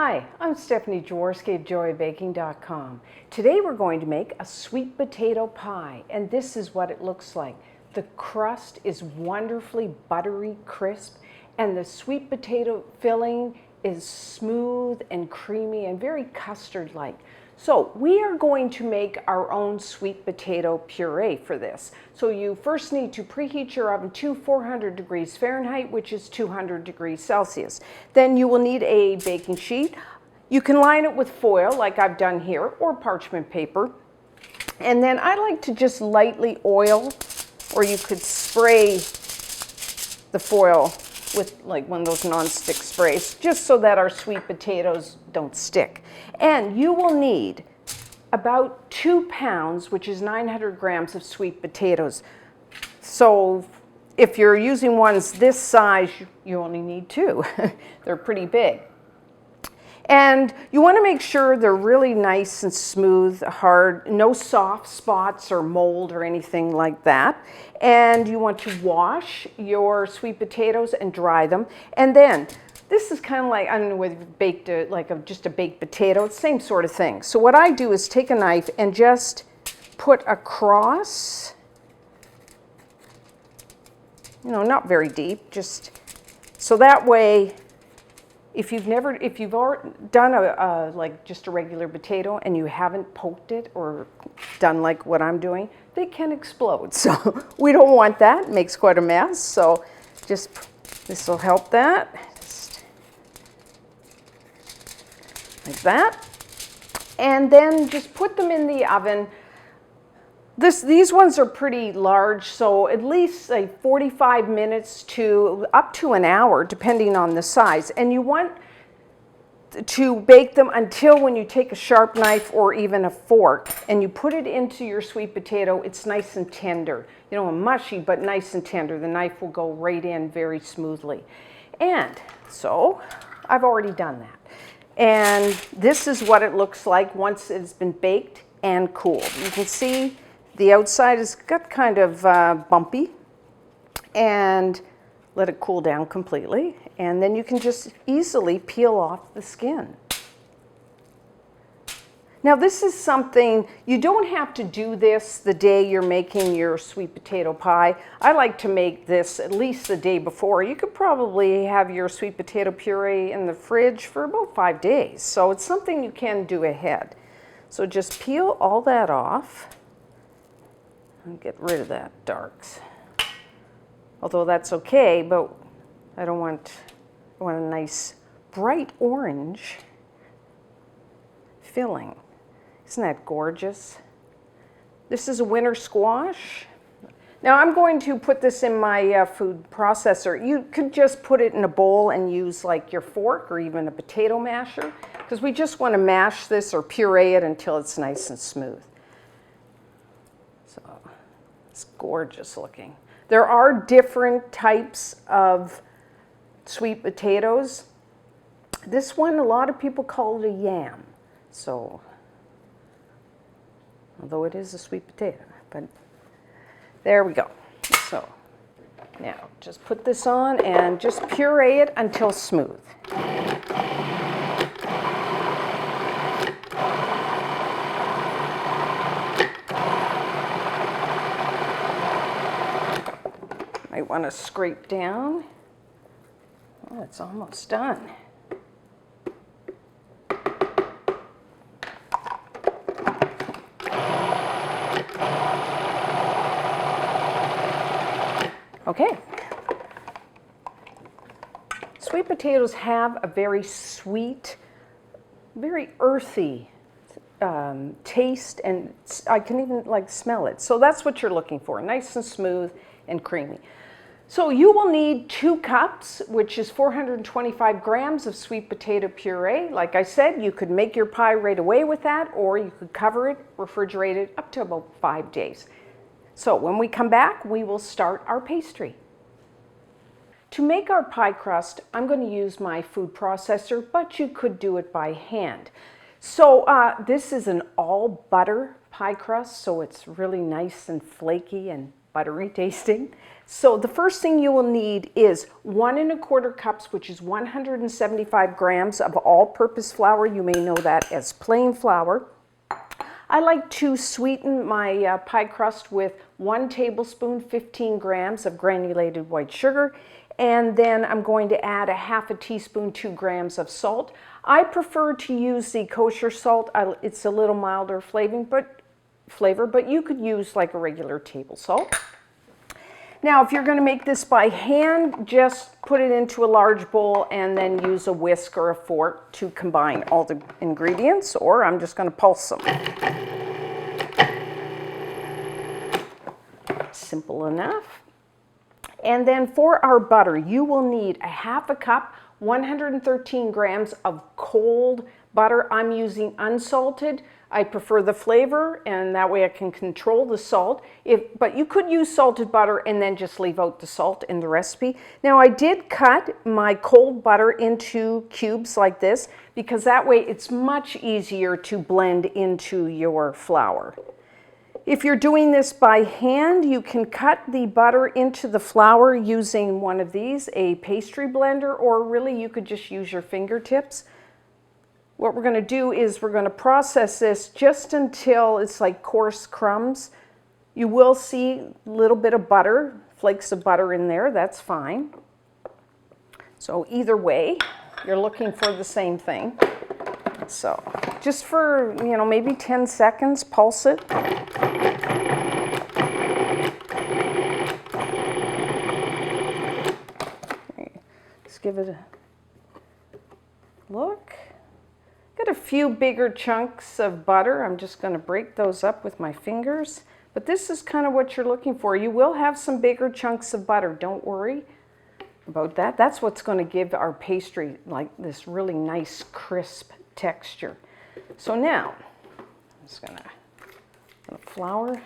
Hi, I'm Stephanie Jaworski of joyofbaking.com. Today we're going to make a sweet potato pie, and this is what it looks like. The crust is wonderfully buttery crisp, and the sweet potato filling is smooth and creamy and very custard-like. So we are going to make our own sweet potato puree for this. So you first need to preheat your oven to 400 degrees Fahrenheit, which is 200 degrees Celsius. Then you will need a baking sheet. You can line it with foil like I've done here, or parchment paper. And then I like to just lightly oil, or you could spray the foil with like one of those non-stick sprays, just so that our sweet potatoes don't stick. And you will need about 2 pounds, which is 900 grams of sweet potatoes. So if you're using ones this size, you only need 2. They're pretty big. And you want to make sure they're really nice and smooth, hard, no soft spots or mold or anything like that. And you want to wash your sweet potatoes and dry them. And then, this is kind of like, I don't know whether you've baked just a baked potato, it's the same sort of thing. So what I do is take a knife and just put across, not very deep, just so that way, if you've already done just a regular potato and you haven't poked it or done like what I'm doing, they can explode. So we don't want that. It makes quite a mess. So just, this will help that. Just like that. And then just put them in the oven. These ones are pretty large, so at least like 45 minutes to up to an hour, depending on the size. And you want to bake them until when you take a sharp knife or even a fork and you put it into your sweet potato, it's nice and tender. Mushy, but nice and tender. The knife will go right in very smoothly. And so I've already done that. And this is what it looks like once it's been baked and cooled. You can see the outside has got kind of bumpy, and let it cool down completely. And then you can just easily peel off the skin. Now this is something, you don't have to do this the day you're making your sweet potato pie. I like to make this at least the day before. You could probably have your sweet potato puree in the fridge for about 5 days. So it's something you can do ahead. So just peel all that off. And get rid of that darks. Although that's okay, but I want a nice bright orange filling. Isn't that gorgeous? This is a winter squash. Now I'm going to put this in my food processor. You could just put it in a bowl and use like your fork or even a potato masher, because we just want to mash this or puree it until it's nice and smooth. So it's gorgeous looking. There are different types of sweet potatoes. This one, a lot of people call it a yam. So, although it is a sweet potato, but there we go. So, now just put this on and just puree it until smooth. Might want to scrape down. Oh, it's almost done. Okay. Sweet potatoes have a very sweet, very earthy taste, and I can even smell it. So that's what you're looking for, nice and smooth and creamy. So you will need 2 cups, which is 425 grams of sweet potato puree. Like I said, you could make your pie right away with that, or you could cover it, refrigerate it up to about 5 days. So when we come back, we will start our pastry. To make our pie crust, I'm going to use my food processor, but you could do it by hand. So this is an all butter pie crust, so it's really nice and flaky and buttery tasting. So the first thing you will need is 1 1/4 cups, which is 175 grams of all-purpose flour. You may know that as plain flour. I like to sweeten my pie crust with 1 tablespoon, 15 grams of granulated white sugar, and then I'm going to add 1/2 teaspoon, 2 grams of salt. I prefer to use the kosher salt. It's a little milder flavor, but you could use like a regular table salt. Now, if you're going to make this by hand, just put it into a large bowl and then use a whisk or a fork to combine all the ingredients, or I'm just going to pulse them. Simple enough. And then for our butter, you will need 1/2 cup, 113 grams of cold butter. I'm using unsalted. I prefer the flavor, and that way I can control the salt. But you could use salted butter and then just leave out the salt in the recipe. Now, I did cut my cold butter into cubes like this because that way it's much easier to blend into your flour. If you're doing this by hand, you can cut the butter into the flour using one of these, a pastry blender, or really you could just use your fingertips. What we're going to do is we're going to process this just until it's like coarse crumbs. You will see a little bit of butter, flakes of butter in there. That's fine. So either way, you're looking for the same thing. So just for, maybe 10 seconds, pulse it. Just give it a look. Got a few bigger chunks of butter. I'm just going to break those up with my fingers. But this is kind of what you're looking for. You will have some bigger chunks of butter. Don't worry about that. That's what's going to give our pastry like this really nice crisp texture. So now, I'm just going to flour.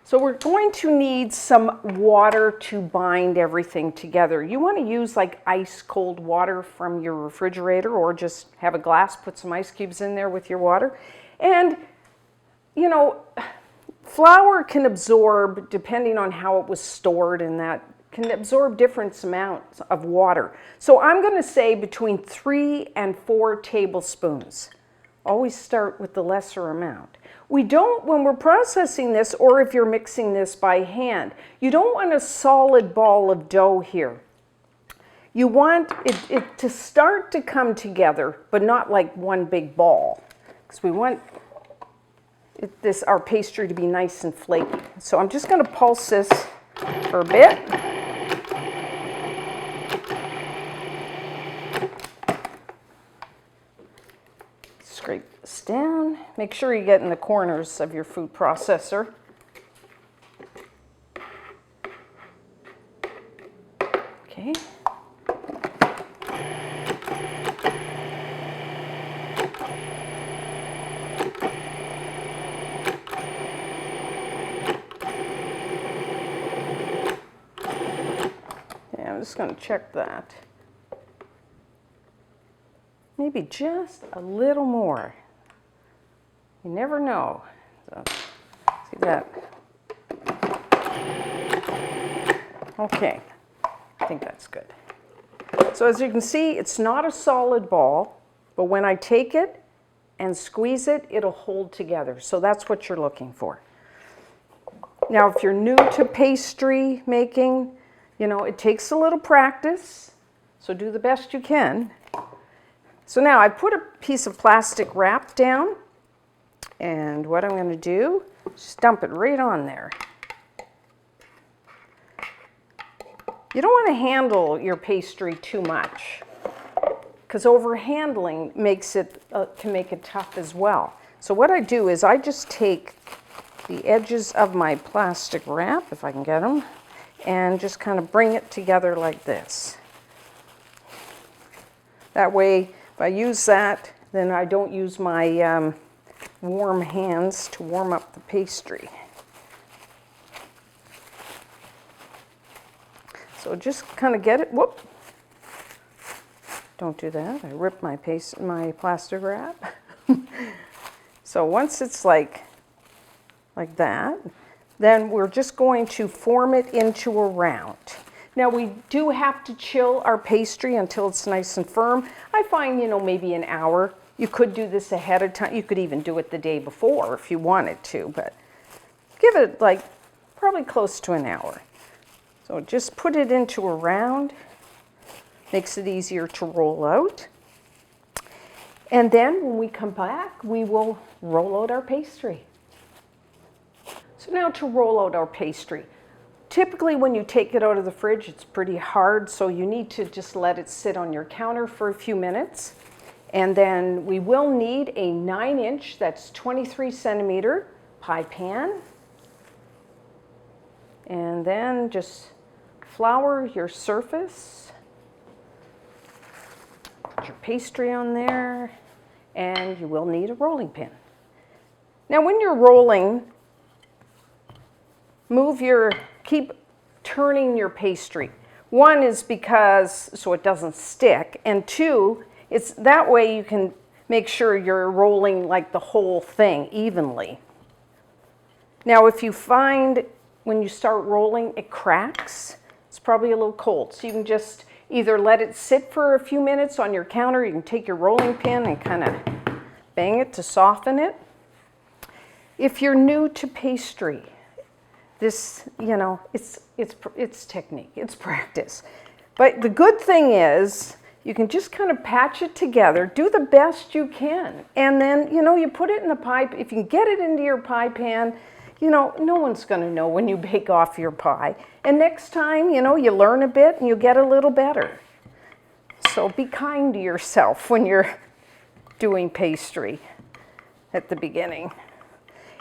So we're going to need some water to bind everything together. You want to use like ice cold water from your refrigerator, or just have a glass, put some ice cubes in there with your water. And, flour can absorb, depending on how it was stored, and that can absorb different amounts of water. So I'm going to say between 3 and 4 tablespoons. Always start with the lesser amount. When we're processing this, or if you're mixing this by hand, you don't want a solid ball of dough here. You want it to start to come together, but not like one big ball, because we want our pastry to be nice and flaky. So I'm just going to pulse this for a bit. Scrape this down. Make sure you get in the corners of your food processor. Okay. Yeah, I'm just going to check that. Maybe just a little more. You never know. So, see that? Okay, I think that's good. So as you can see, it's not a solid ball, but when I take it and squeeze it, it'll hold together. So that's what you're looking for. Now, if you're new to pastry making, it takes a little practice, so do the best you can. So now I put a piece of plastic wrap down, and what I'm going to do is dump it right on there. You don't want to handle your pastry too much, because over-handling can make it tough as well. So what I do is I just take the edges of my plastic wrap, if I can get them, and just kind of bring it together like this. That way, if I use that, then I don't use my warm hands to warm up the pastry. So just kind of get it, whoop. Don't do that, I ripped my plastic wrap. So once it's like that, then we're just going to form it into a round. Now we do have to chill our pastry until it's nice and firm. I find, maybe an hour. You could do this ahead of time. You could even do it the day before if you wanted to, but give it like probably close to an hour. So just put it into a round. Makes it easier to roll out. And then when we come back, we will roll out our pastry. So now to roll out our pastry. Typically when you take it out of the fridge, it's pretty hard, so you need to just let it sit on your counter for a few minutes. And then we will need a 9-inch, that's 23 centimeter pie pan. And then just flour your surface. Put your pastry on there, and you will need a rolling pin. Now when you're rolling, keep turning your pastry. One is because so it doesn't stick, and two, it's that way you can make sure you're rolling like the whole thing evenly. Now if you find when you start rolling it cracks, it's probably a little cold. So you can just either let it sit for a few minutes on your counter, you can take your rolling pin and kind of bang it to soften it. If you're new to pastry, this, it's technique, it's practice. But the good thing is you can just kind of patch it together, do the best you can. And then, you put it in the pie, if you can get it into your pie pan, no one's going to know when you bake off your pie. And next time, you learn a bit and you get a little better. So be kind to yourself when you're doing pastry at the beginning.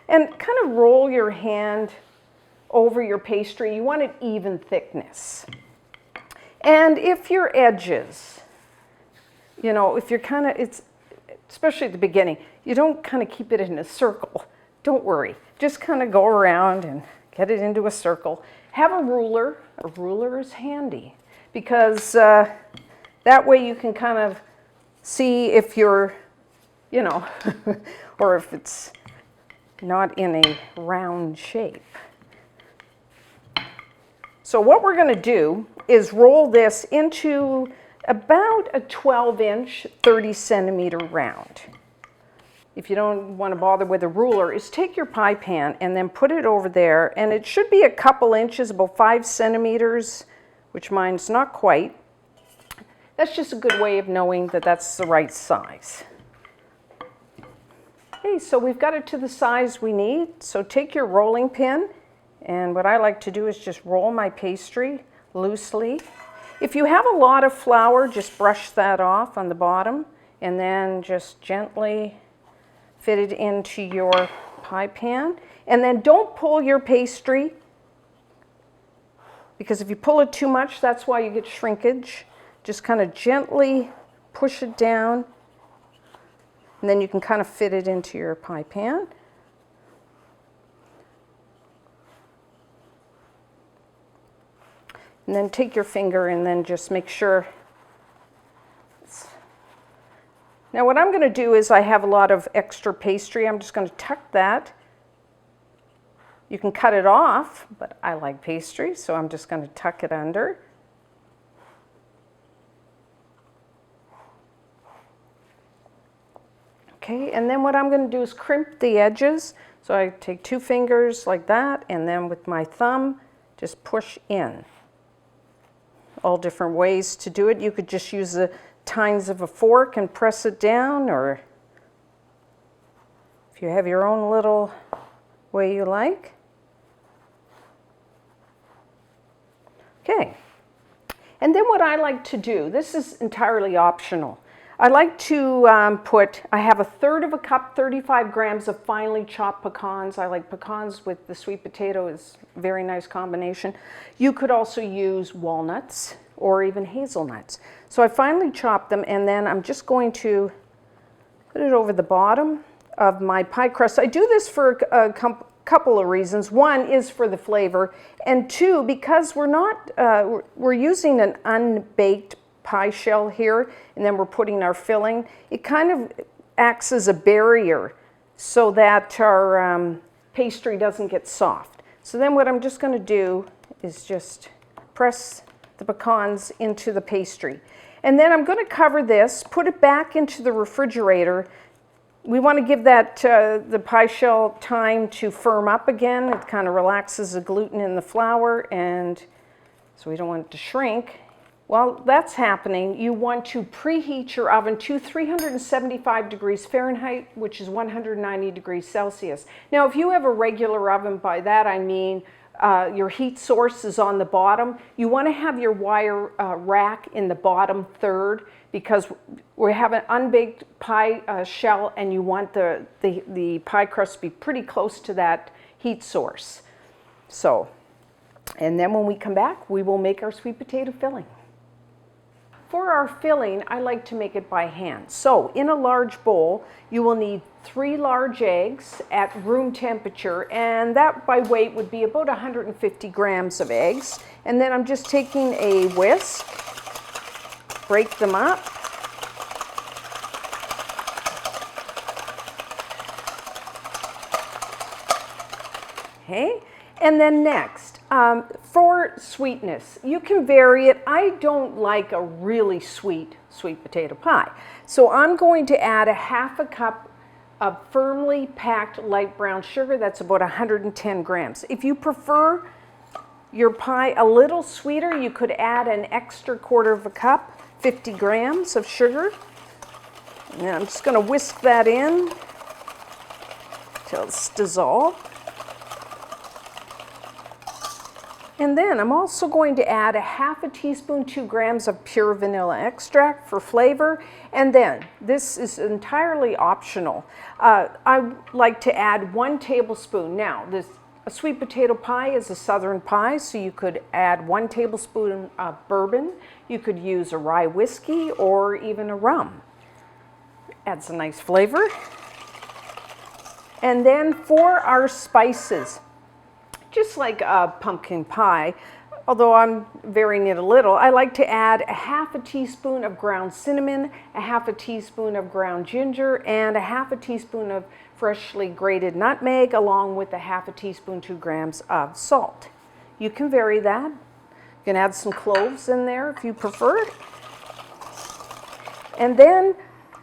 And kind of roll your hand over your pastry. You want an even thickness. And if your edges, if you're especially at the beginning, you don't kind of keep it in a circle. Don't worry. Just kind of go around and get it into a circle. Have a ruler. A ruler is handy because that way you can kind of see if you're, or if it's not in a round shape. So what we're going to do is roll this into about a 12-inch, 30 centimeter round. If you don't want to bother with a ruler, is take your pie pan and then put it over there, and it should be a couple inches, about 5 centimeters, which mine's not quite. That's just a good way of knowing that that's the right size. Okay, so we've got it to the size we need. So take your rolling pin, and what I like to do is just roll my pastry loosely. If you have a lot of flour, just brush that off on the bottom, and then just gently fit it into your pie pan. And then don't pull your pastry, because if you pull it too much, that's why you get shrinkage. Just kind of gently push it down, and then you can kind of fit it into your pie pan. And then take your finger and then just make sure. Now what I'm going to do is I have a lot of extra pastry. I'm just going to tuck that. You can cut it off, but I like pastry, so I'm just going to tuck it under. Okay, and then what I'm going to do is crimp the edges. So I take 2 fingers like that, and then with my thumb, just push in. All different ways to do it. You could just use the tines of a fork and press it down, or if you have your own little way you like. Okay, and then what I like to do, this is entirely optional. I like to I have 1/3 cup, 35 grams of finely chopped pecans. I like pecans with the sweet potato, is a very nice combination. You could also use walnuts or even hazelnuts. So I finely chopped them, and then I'm just going to put it over the bottom of my pie crust. I do this for a couple of reasons. One is for the flavor, and two, because we're using an unbaked pie shell here, and then we're putting our filling. It kind of acts as a barrier so that our pastry doesn't get soft. So then what I'm just going to do is just press the pecans into the pastry. And then I'm going to cover this, put it back into the refrigerator. We want to give that the pie shell time to firm up again. It kind of relaxes the gluten in the flour, and so we don't want it to shrink. While that's happening, you want to preheat your oven to 375 degrees Fahrenheit, which is 190 degrees Celsius. Now, if you have a regular oven, by that I mean your heat source is on the bottom. You want to have your wire rack in the bottom third, because we have an unbaked pie shell, and you want the pie crust to be pretty close to that heat source. So, and then when we come back, we will make our sweet potato filling. For our filling, I like to make it by hand. So in a large bowl, you will need 3 large eggs at room temperature, and that by weight would be about 150 grams of eggs. And then I'm just taking a whisk, break them up. Okay, and then next, for sweetness, you can vary it. I don't like a really sweet potato pie. So I'm going to add a half a cup of firmly packed light brown sugar. That's about 110 grams. If you prefer your pie a little sweeter, you could add an extra quarter of a cup, 50 grams of sugar. And I'm just going to whisk that in till it's dissolved. And then I'm also going to add a half a teaspoon, 2 grams of pure vanilla extract for flavor. And then, this is entirely optional. I like to add 1 tablespoon. Now, a sweet potato pie is a southern pie, so you could add 1 tablespoon of bourbon. You could use a rye whiskey or even a rum. Adds a nice flavor. And then for our spices, just like a pumpkin pie, although I'm varying it a little, I like to add a half a teaspoon of ground cinnamon, a half a teaspoon of ground ginger, and a half a teaspoon of freshly grated nutmeg, along with a half a teaspoon, 2 grams of salt. You can vary that. You can add some cloves in there if you prefer. And then,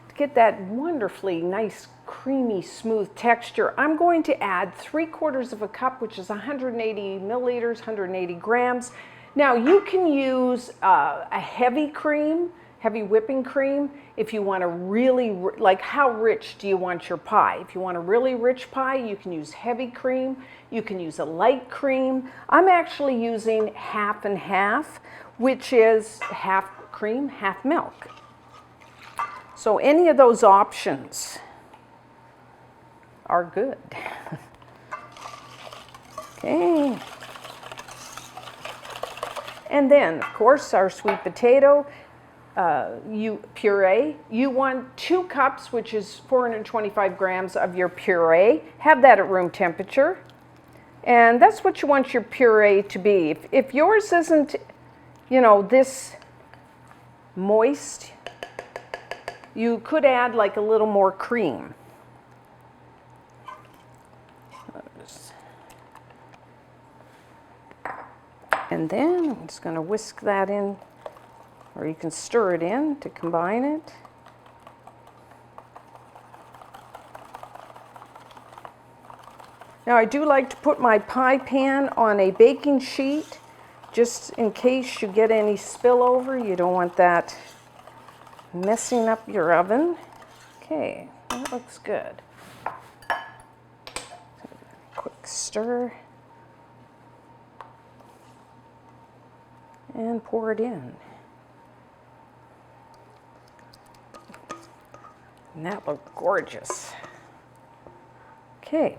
to get that wonderfully nice creamy, smooth texture, I'm going to add 3/4 of a cup, which is 180 milliliters, 180 grams. Now, you can use a heavy cream, heavy whipping cream, if you want a really, like how rich do you want your pie? If you want a really rich pie, you can use heavy cream. You can use a light cream. I'm actually using half and half, which is half cream, half milk. So any of those options are good. Okay. And then, of course, our sweet potato puree. You want 2 cups, which is 425 grams of your puree. Have that at room temperature. And that's what you want your puree to be. If yours isn't, you know, this moist, you could add like a little more cream. And then I'm just going to whisk that in, or you can stir it in to combine it. Now, I do like to put my pie pan on a baking sheet, just in case you get any spillover. You don't want that messing up your oven. Okay, that looks good. Quick stir. And pour it in. And that looked gorgeous. Okay,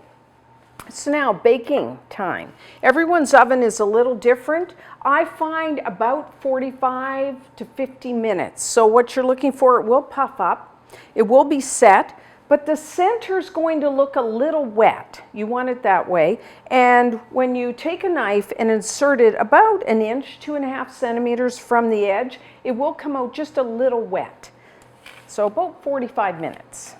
so now baking time. Everyone's oven is a little different. I find about 45 to 50 minutes. So what you're looking for, it will puff up. It will be set. But the center's going to look a little wet. You want it that way. And when you take a knife and insert it about 1 inch, 2.5 centimeters from the edge, it will come out just a little wet. So about 45 minutes.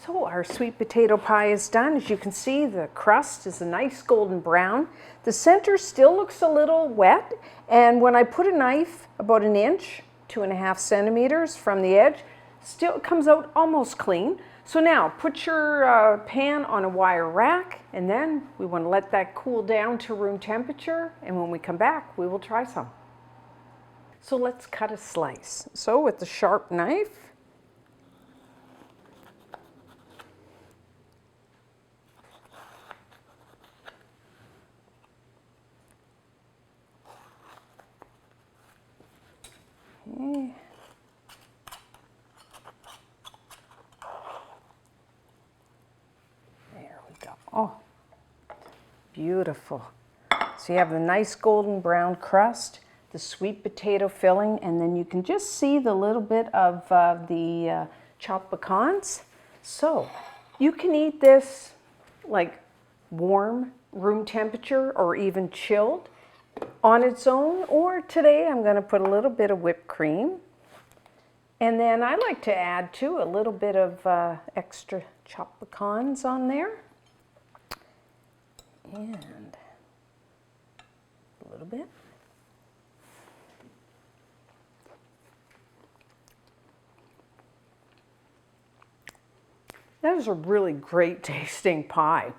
So our sweet potato pie is done. As you can see, the crust is a nice golden brown. The center still looks a little wet, and when I put a knife about an inch, 2.5 centimeters from the edge, still comes out almost clean. So now put your pan on a wire rack, and then we want to let that cool down to room temperature, and when we come back, we will try some. So let's cut a slice. So with the sharp knife, okay. There we go. Oh, beautiful. So you have the nice golden brown crust, the sweet potato filling, and then you can just see the little bit of the chopped pecans. So you can eat this like warm, room temperature, or even chilled on its own, or today I'm going to put a little bit of whipped cream, and then I like to add too a little bit of extra chopped pecans on there, and a little bit. That is a really great tasting pie.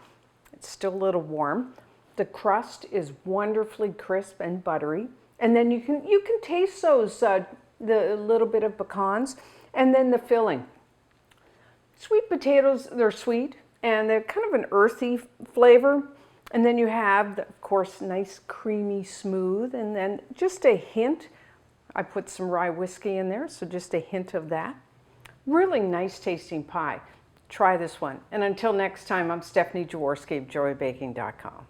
It's still a little warm. The crust is wonderfully crisp and buttery, and then you can taste those the little bit of pecans, and then the filling. Sweet potatoes, they're sweet and they're kind of an earthy flavor, and then you have, of course, nice creamy smooth, and then just a hint. I put some rye whiskey in there, so just a hint of that. Really nice tasting pie. Try this one. And until next time, I'm Stephanie Jaworski of joybaking.com.